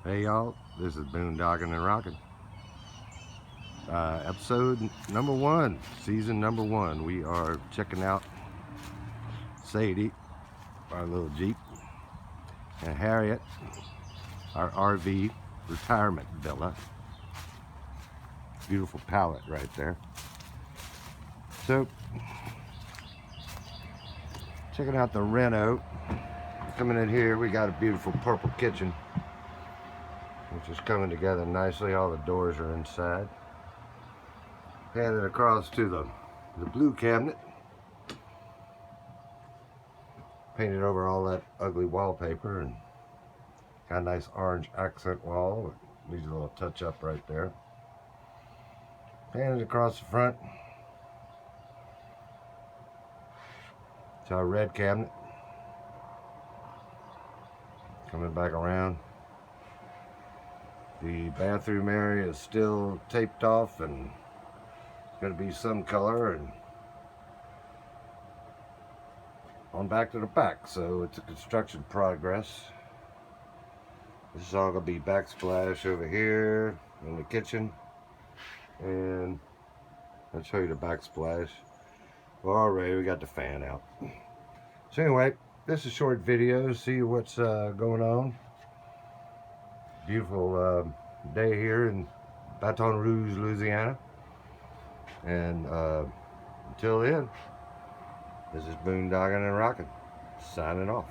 Hey y'all, this is Boondockin and Rockin. Episode number 1, season number 1. We are checking out Sadie, our little Jeep, and Harriet, our RV retirement villa. Beautiful palette right there. So, checking out the reno. Coming in here, we got a beautiful purple kitchen, which is coming together nicely. All the doors are inside. Handed across to the blue cabinet. Painted over all that ugly wallpaper and got a nice orange accent wall. Needs a little touch up right there. Handed across the front to our red cabinet. Coming back around. The bathroom area is still taped off and going to be some color, and on back to the back, so it's a construction progress. This is all going to be backsplash over here in the kitchen, and I'll show you the backsplash. Well, already we got the fan out. So anyway, this is a short video. See what's going on. Beautiful day here in Baton Rouge, Louisiana. And until then, this is Boondockin and Rockin, signing off.